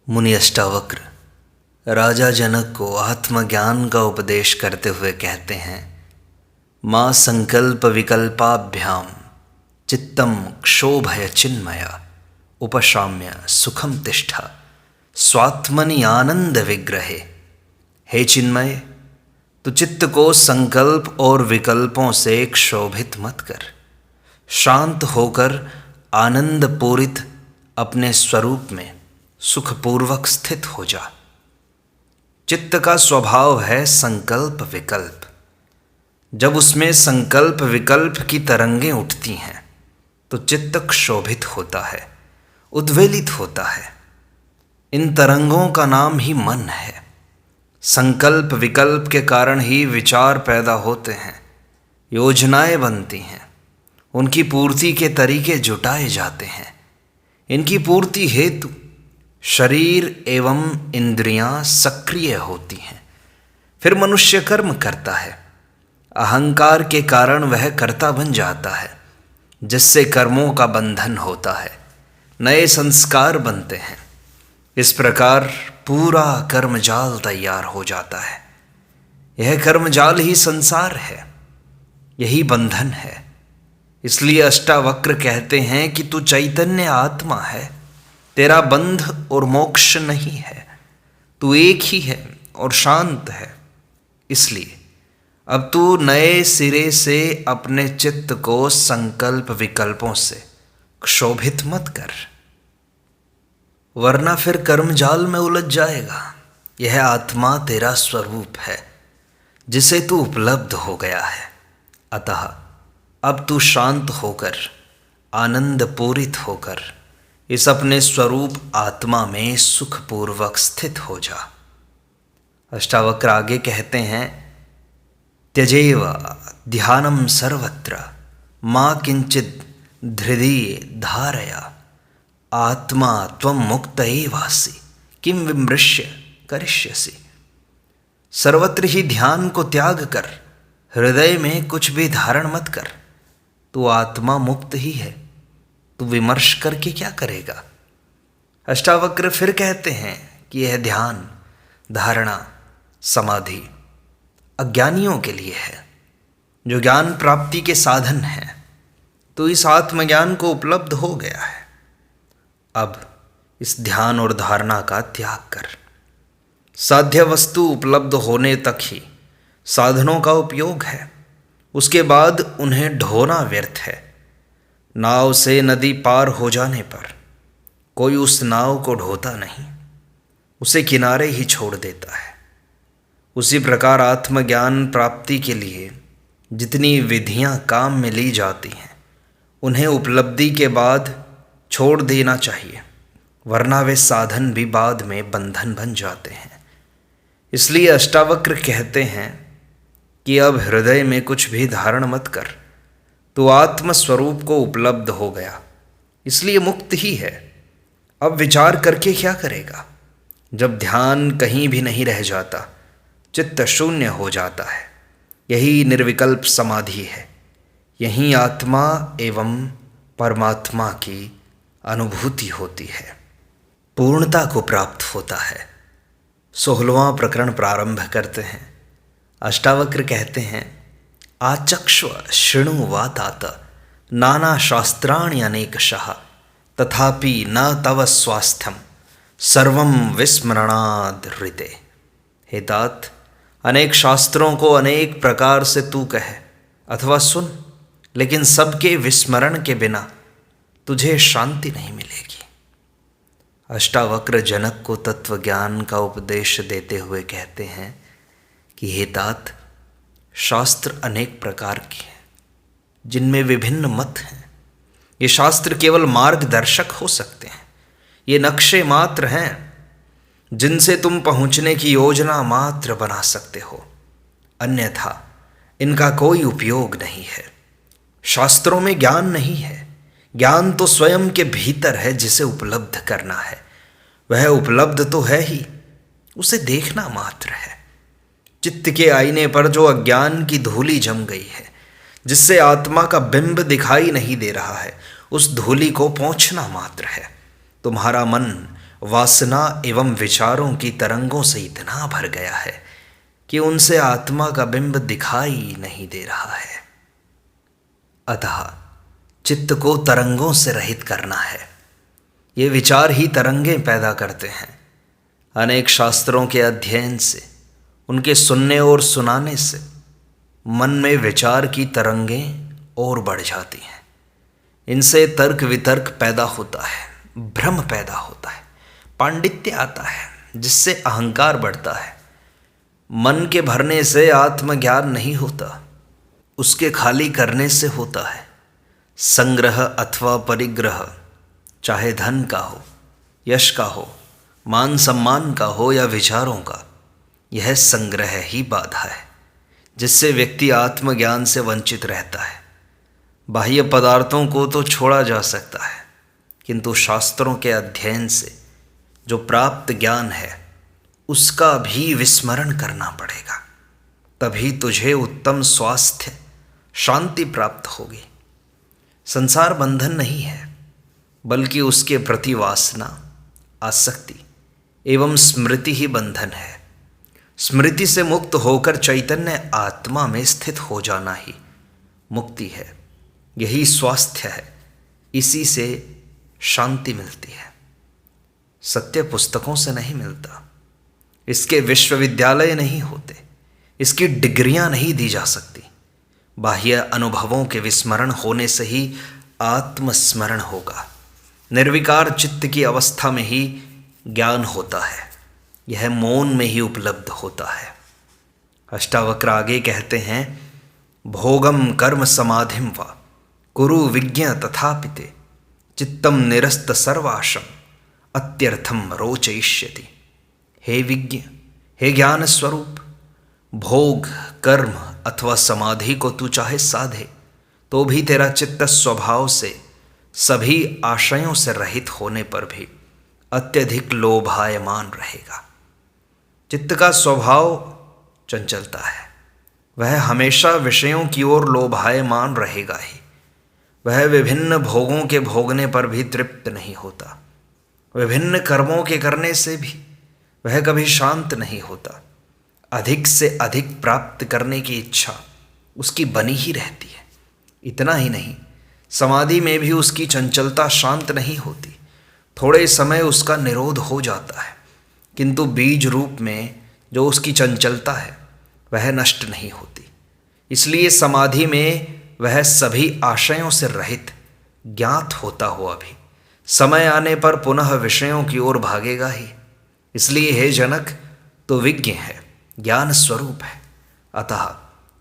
मुनि अष्टावक्र राजा जनक को आत्मज्ञान का उपदेश करते हुए कहते हैं, माँ संकल्प विकल्पाभ्याम चित्तम क्षोभय चिन्मया उपशाम्य सुखम तिष्ठा स्वात्मनि आनंद विग्रहे। हे चिन्मय, तू चित्त को संकल्प और विकल्पों से क्षोभित मत कर, शांत होकर आनंद पूरित अपने स्वरूप में सुखपूर्वक स्थित हो जा। चित्त का स्वभाव है संकल्प विकल्प। जब उसमें संकल्प विकल्प की तरंगें उठती हैं तो चित्त क्षोभित होता है, उद्वेलित होता है। इन तरंगों का नाम ही मन है। संकल्प विकल्प के कारण ही विचार पैदा होते हैं, योजनाएं बनती हैं, उनकी पूर्ति के तरीके जुटाए जाते हैं। इनकी पूर्ति हेतु शरीर एवं इंद्रियां सक्रिय होती हैं। फिर मनुष्य कर्म करता है। अहंकार के कारण वह कर्ता बन जाता है, जिससे कर्मों का बंधन होता है, नए संस्कार बनते हैं। इस प्रकार पूरा कर्मजाल तैयार हो जाता है। यह कर्मजाल ही संसार है, यही बंधन है। इसलिए अष्टावक्र कहते हैं कि तू चैतन्य आत्मा है, तेरा बंध और मोक्ष नहीं है, तू एक ही है और शांत है। इसलिए अब तू नए सिरे से अपने चित्त को संकल्प विकल्पों से क्षोभित मत कर, वरना फिर कर्मजाल में उलझ जाएगा। यह आत्मा तेरा स्वरूप है, जिसे तू उपलब्ध हो गया है। अतः अब तू शांत होकर, आनंद पूरित होकर इस अपने स्वरूप आत्मा में सुखपूर्वक स्थित हो जा। अष्टावक्र आगे कहते हैं, त्यजेव ध्यानम सर्वत्र मां किंचित धृधि धारया आत्मा त्वं मुक्त एवासि किम विमृश्य करिष्यसि। सर्वत्र ही ध्यान को त्याग कर, हृदय में कुछ भी धारण मत कर। तू आत्मा मुक्त ही है, तू विमर्श करके क्या करेगा। अष्टावक्र फिर कहते हैं कि यह ध्यान, धारणा, समाधि अज्ञानियों के लिए है, जो ज्ञान प्राप्ति के साधन हैं। तो इस आत्मज्ञान को उपलब्ध हो गया है। अब इस ध्यान और धारणा का त्याग कर। साध्य वस्तु उपलब्ध होने तक ही साधनों का उपयोग है, उसके बाद उन्हें ढोना व्यर्थ है। नाव से नदी पार हो जाने पर कोई उस नाव को ढोता नहीं, उसे किनारे ही छोड़ देता है। उसी प्रकार आत्मज्ञान प्राप्ति के लिए जितनी विधियां काम में ली जाती हैं, उन्हें उपलब्धि के बाद छोड़ देना चाहिए, वरना वे साधन भी बाद में बंधन बन जाते हैं। इसलिए अष्टावक्र कहते हैं कि अब हृदय में कुछ भी धारण मत कर, तो आत्म स्वरूप को उपलब्ध हो गया, इसलिए मुक्त ही है। अब विचार करके क्या करेगा। जब ध्यान कहीं भी नहीं रह जाता, चित्त शून्य हो जाता है, यही निर्विकल्प समाधि है। यही आत्मा एवं परमात्मा की अनुभूति होती है, पूर्णता को प्राप्त होता है। 16वां प्रकरण प्रारंभ करते हैं। अष्टावक्र कहते हैं, आचक्ष्व शृणु वा तात नाना शास्त्राणि अनेकशः तथापि न तव स्वास्थ्यम सर्वं विस्मरणाद् ऋते। हे तात, अनेक शास्त्रों को अनेक प्रकार से तू कहे अथवा सुन, लेकिन सबके विस्मरण के बिना तुझे शांति नहीं मिलेगी। अष्टावक्र जनक को तत्व ज्ञान का उपदेश देते हुए कहते हैं कि हे तात, शास्त्र अनेक प्रकार के हैं, जिनमें विभिन्न मत हैं। ये शास्त्र केवल मार्गदर्शक हो सकते हैं, ये नक्शे मात्र हैं जिनसे तुम पहुंचने की योजना मात्र बना सकते हो, अन्यथा इनका कोई उपयोग नहीं है। शास्त्रों में ज्ञान नहीं है, ज्ञान तो स्वयं के भीतर है, जिसे उपलब्ध करना है। वह उपलब्ध तो है ही, उसे देखना मात्र है। चित्त के आईने पर जो अज्ञान की धूली जम गई है, जिससे आत्मा का बिंब दिखाई नहीं दे रहा है, उस धूली को पोंछना मात्र है। तुम्हारा मन वासना एवं विचारों की तरंगों से इतना भर गया है कि उनसे आत्मा का बिंब दिखाई नहीं दे रहा है। अतः चित्त को तरंगों से रहित करना है। ये विचार ही तरंगें पैदा करते हैं। अनेक शास्त्रों के अध्ययन से, उनके सुनने और सुनाने से मन में विचार की तरंगें और बढ़ जाती हैं। इनसे तर्क वितर्क पैदा होता है, भ्रम पैदा होता है, पांडित्य आता है, जिससे अहंकार बढ़ता है। मन के भरने से आत्मज्ञान नहीं होता, उसके खाली करने से होता है। संग्रह अथवा परिग्रह, चाहे धन का हो, यश का हो, मान सम्मान का हो या विचारों का, यह संग्रह ही बाधा है, जिससे व्यक्ति आत्मज्ञान से वंचित रहता है। बाह्य पदार्थों को तो छोड़ा जा सकता है, किंतु शास्त्रों के अध्ययन से जो प्राप्त ज्ञान है उसका भी विस्मरण करना पड़ेगा। तभी तुझे उत्तम स्वास्थ्य, शांति प्राप्त होगी। संसार बंधन नहीं है, बल्कि उसके प्रति वासना, आसक्ति एवं स्मृति ही बंधन है। स्मृति से मुक्त होकर चैतन्य आत्मा में स्थित हो जाना ही मुक्ति है। यही स्वास्थ्य है, इसी से शांति मिलती है। सत्य पुस्तकों से नहीं मिलता, इसके विश्वविद्यालय नहीं होते, इसकी डिग्रियां नहीं दी जा सकती। बाह्य अनुभवों के विस्मरण होने से ही आत्मस्मरण होगा। निर्विकार चित्त की अवस्था में ही ज्ञान होता है, यह मौन में ही उपलब्ध होता है। अष्टावक्र आगे कहते हैं, भोगम कर्म समाधिम वा कुरु विज्ञ तथापिते चित्तम निरस्त सर्वाशम अत्यर्थम रोचयिष्यति। हे विज्ञ, हे ज्ञान स्वरूप, भोग, कर्म अथवा समाधि को तू चाहे साधे तो भी तेरा चित्त स्वभाव से सभी आशयों से रहित होने पर भी अत्यधिक लोभायमान रहेगा। चित्त का स्वभाव चंचलता है, वह हमेशा विषयों की ओर लोभायमान रहेगा ही। वह विभिन्न भोगों के भोगने पर भी तृप्त नहीं होता, विभिन्न कर्मों के करने से भी वह कभी शांत नहीं होता। अधिक से अधिक प्राप्त करने की इच्छा उसकी बनी ही रहती है। इतना ही नहीं, समाधि में भी उसकी चंचलता शांत नहीं होती। थोड़े समय उसका निरोध हो जाता है, किंतु बीज रूप में जो उसकी चंचलता है वह नष्ट नहीं होती। इसलिए समाधि में वह सभी आशयों से रहित, ज्ञात होता हुआ भी समय आने पर पुनः विषयों की ओर भागेगा ही। इसलिए हे जनक, तो विज्ञ है, ज्ञान स्वरूप है। अतः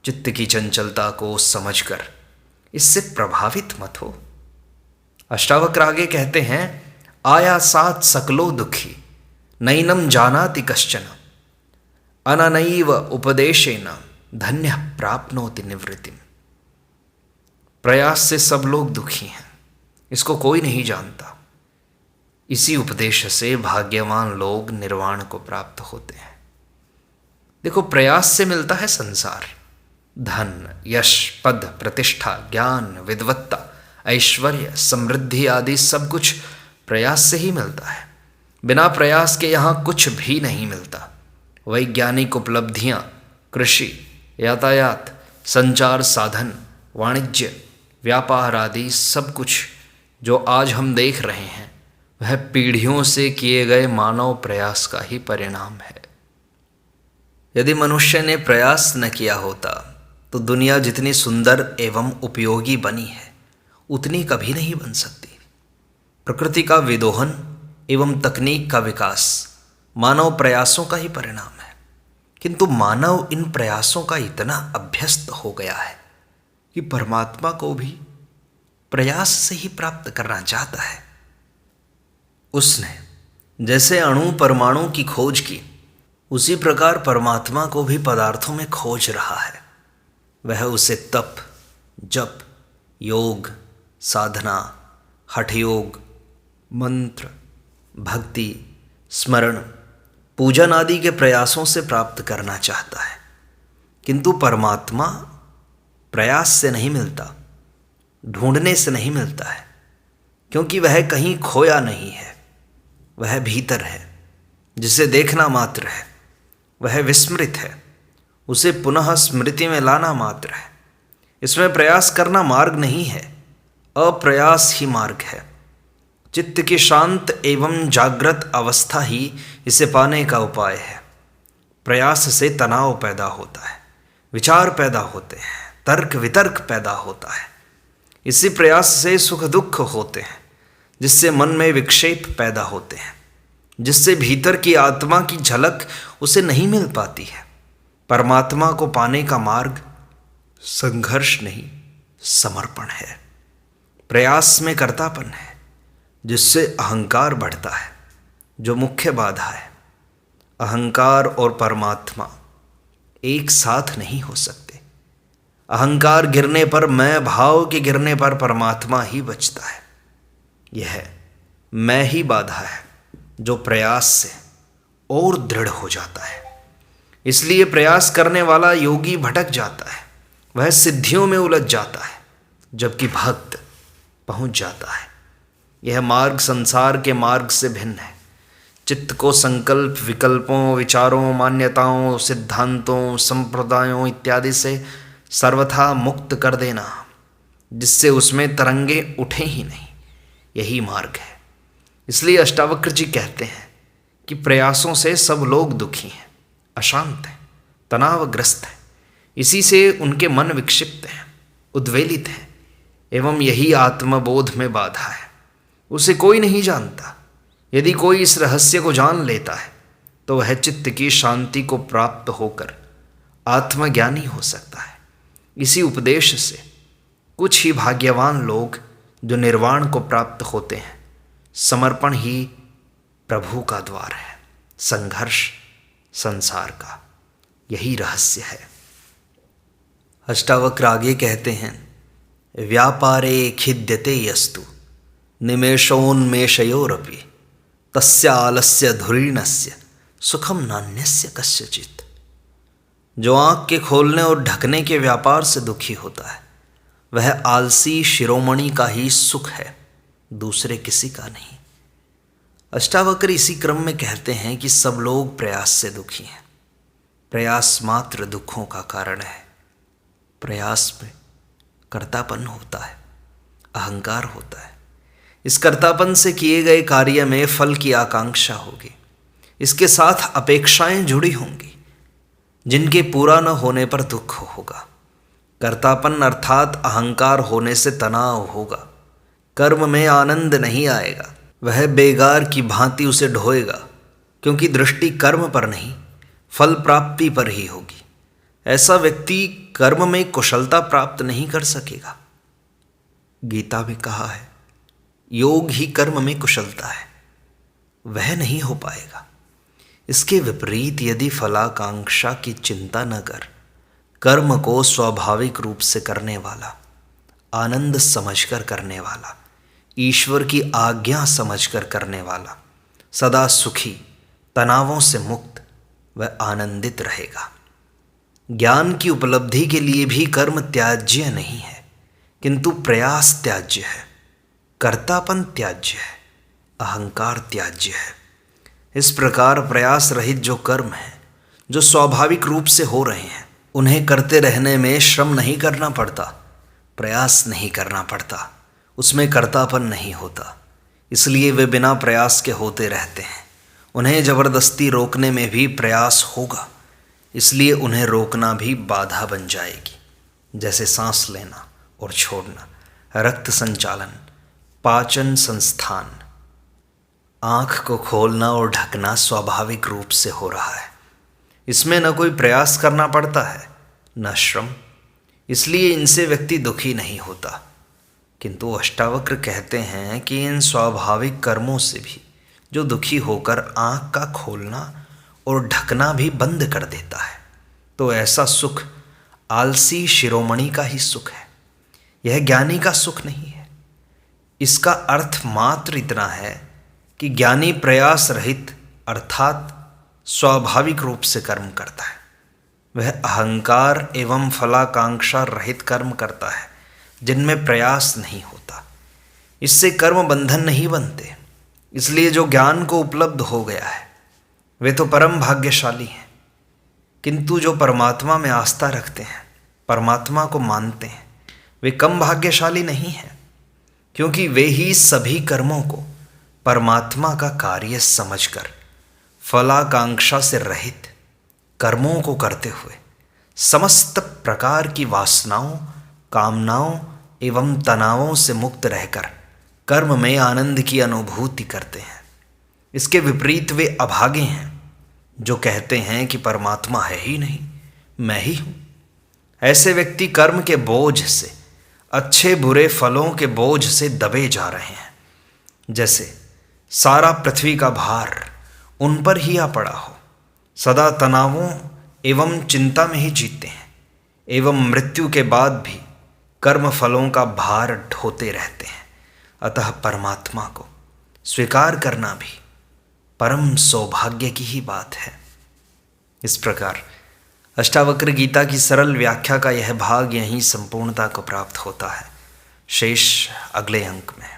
चित्त की चंचलता को समझकर इससे प्रभावित मत हो। अष्टावक्र आगे कहते हैं, आयासात् सकलो दुखी नैनम जानाति कश्चन अननैव उपदेशेन धन्य प्राप्नोति निवृत्तिम। प्रयास से सब लोग दुखी हैं, इसको कोई नहीं जानता। इसी उपदेश से भाग्यवान लोग निर्वाण को प्राप्त होते हैं। देखो, प्रयास से मिलता है संसार, धन, यश, पद, प्रतिष्ठा, ज्ञान, विद्वत्ता, ऐश्वर्य, समृद्धि आदि सब कुछ प्रयास से ही मिलता है। बिना प्रयास के यहाँ कुछ भी नहीं मिलता। वैज्ञानिक उपलब्धियाँ, कृषि, यातायात, संचार साधन, वाणिज्य, व्यापार आदि सब कुछ जो आज हम देख रहे हैं वह पीढ़ियों से किए गए मानव प्रयास का ही परिणाम है। यदि मनुष्य ने प्रयास न किया होता तो दुनिया जितनी सुंदर एवं उपयोगी बनी है उतनी कभी नहीं बन सकती। प्रकृति का विदोहन एवं तकनीक का विकास मानव प्रयासों का ही परिणाम है, किंतु मानव इन प्रयासों का इतना अभ्यस्त हो गया है कि परमात्मा को भी प्रयास से ही प्राप्त करना चाहता है। उसने जैसे अणु परमाणु की खोज की, उसी प्रकार परमात्मा को भी पदार्थों में खोज रहा है। वह उसे तप, जप, योग, साधना, हठयोग, मंत्र, भक्ति, स्मरण, पूजन आदि के प्रयासों से प्राप्त करना चाहता है। किंतु परमात्मा प्रयास से नहीं मिलता, ढूंढने से नहीं मिलता है, क्योंकि वह कहीं खोया नहीं है। वह भीतर है, जिसे देखना मात्र है। वह विस्मृत है, उसे पुनः स्मृति में लाना मात्र है। इसमें प्रयास करना मार्ग नहीं है, अप्रयास ही मार्ग है। चित्त की शांत एवं जागृत अवस्था ही इसे पाने का उपाय है। प्रयास से तनाव पैदा होता है, विचार पैदा होते हैं, तर्क वितर्क पैदा होता है। इसी प्रयास से सुख दुख होते हैं, जिससे मन में विक्षेप पैदा होते हैं, जिससे भीतर की आत्मा की झलक उसे नहीं मिल पाती है। परमात्मा को पाने का मार्ग संघर्ष नहीं, समर्पण है। प्रयास में कर्तापन है, जिससे अहंकार बढ़ता है, जो मुख्य बाधा है। अहंकार और परमात्मा एक साथ नहीं हो सकते। अहंकार गिरने पर, मैं भाव के गिरने पर परमात्मा ही बचता है। यह मैं ही बाधा है, जो प्रयास से और दृढ़ हो जाता है। इसलिए प्रयास करने वाला योगी भटक जाता है, वह सिद्धियों में उलझ जाता है, जबकि भक्त पहुंच जाता है। यह मार्ग संसार के मार्ग से भिन्न है। चित्त को संकल्प, विकल्पों, विचारों, मान्यताओं, सिद्धांतों, संप्रदायों इत्यादि से सर्वथा मुक्त कर देना, जिससे उसमें तरंगे उठे ही नहीं, यही मार्ग है। इसलिए अष्टावक्र जी कहते हैं कि प्रयासों से सब लोग दुखी हैं, अशांत हैं, तनावग्रस्त हैं। इसी से उनके मन विक्षिप्त हैं, उद्वेलित हैं, एवं यही आत्मबोध में बाधा है। उसे कोई नहीं जानता। यदि कोई इस रहस्य को जान लेता है तो वह चित्त की शांति को प्राप्त होकर आत्मज्ञानी हो सकता है। इसी उपदेश से कुछ ही भाग्यवान लोग जो निर्वाण को प्राप्त होते हैं। समर्पण ही प्रभु का द्वार है, संघर्ष संसार का, यही रहस्य है। अष्टावक्र आगे कहते हैं, व्यापारे खिद्यते यस्तु निमेषोन्मेषयोरपि तस्य आलस्य धुरीणस्य सुखम नान्यस्य कस्यचित्। जो आँख के खोलने और ढकने के व्यापार से दुखी होता है, वह आलसी शिरोमणि का ही सुख है, दूसरे किसी का नहीं। अष्टावक्र इसी क्रम में कहते हैं कि सब लोग प्रयास से दुखी हैं। प्रयास मात्र दुखों का कारण है। प्रयास में कर्तापन होता है, अहंकार होता है। इस कर्तापन से किए गए कार्य में फल की आकांक्षा होगी। इसके साथ अपेक्षाएं जुड़ी होंगी, जिनके पूरा न होने पर दुख होगा। कर्तापन अर्थात अहंकार होने से तनाव होगा। कर्म में आनंद नहीं आएगा। वह बेगार की भांति उसे ढोएगा, क्योंकि दृष्टि कर्म पर नहीं, फल प्राप्ति पर ही होगी। ऐसा व्यक्ति कर्म में कुशलता प्राप्त नहीं कर सकेगा। गीता में कहा है, योग ही कर्म में कुशलता है, वह नहीं हो पाएगा। इसके विपरीत यदि फलाकांक्षा की चिंता न कर, कर्म को स्वाभाविक रूप से करने वाला, आनंद समझकर करने वाला, ईश्वर की आज्ञा समझकर करने वाला, सदा सुखी, तनावों से मुक्त, वह आनंदित रहेगा। ज्ञान की उपलब्धि के लिए भी कर्म त्याज्य नहीं है, किंतु प्रयास त्याज्य है। कर्तापन त्याज्य है, अहंकार त्याज्य है। इस प्रकार प्रयास रहित जो कर्म हैं, जो स्वाभाविक रूप से हो रहे हैं, उन्हें करते रहने में श्रम नहीं करना पड़ता, प्रयास नहीं करना पड़ता, उसमें कर्तापन नहीं होता। इसलिए वे बिना प्रयास के होते रहते हैं। उन्हें जबरदस्ती रोकने में भी प्रयास होगा, इसलिए उन्हें रोकना भी बाधा बन जाएगी। जैसे सांस लेना और छोड़ना, रक्त संचालन, पाचन संस्थान, आँख को खोलना और ढकना स्वाभाविक रूप से हो रहा है। इसमें न कोई प्रयास करना पड़ता है, न श्रम। इसलिए इनसे व्यक्ति दुखी नहीं होता। किंतु अष्टावक्र कहते हैं कि इन स्वाभाविक कर्मों से भी जो दुखी होकर आँख का खोलना और ढकना भी बंद कर देता है, तो ऐसा सुख आलसी शिरोमणि का ही सुख है, यह ज्ञानी का सुख नहीं है। इसका अर्थ मात्र इतना है कि ज्ञानी प्रयास रहित अर्थात स्वाभाविक रूप से कर्म करता है। वह अहंकार एवं फलाकांक्षा रहित कर्म करता है, जिनमें प्रयास नहीं होता। इससे कर्म बंधन नहीं बनते, इसलिए जो ज्ञान को उपलब्ध हो गया है वे तो परम भाग्यशाली हैं, किंतु जो परमात्मा में आस्था रखते हैं, परमात्मा को मानते हैं, वे कम भाग्यशाली नहीं हैं, क्योंकि वे ही सभी कर्मों को परमात्मा का कार्य समझकर फलाकांक्षा से रहित कर्मों को करते हुए समस्त प्रकार की वासनाओं, कामनाओं एवं तनावों से मुक्त रहकर कर्म में आनंद की अनुभूति करते हैं। इसके विपरीत वे अभागे हैं जो कहते हैं कि परमात्मा है ही नहीं, मैं ही हूँ। ऐसे व्यक्ति कर्म के बोझ से, अच्छे बुरे फलों के बोझ से दबे जा रहे हैं, जैसे सारा पृथ्वी का भार उन पर ही आ पड़ा हो। सदा तनावों एवं चिंता में ही जीते हैं एवं मृत्यु के बाद भी कर्म फलों का भार ढोते रहते हैं। अतः परमात्मा को स्वीकार करना भी परम सौभाग्य की ही बात है। इस प्रकार अष्टावक्र गीता की सरल व्याख्या का यह भाग यहीं संपूर्णता को प्राप्त होता है। शेष अगले अंक में।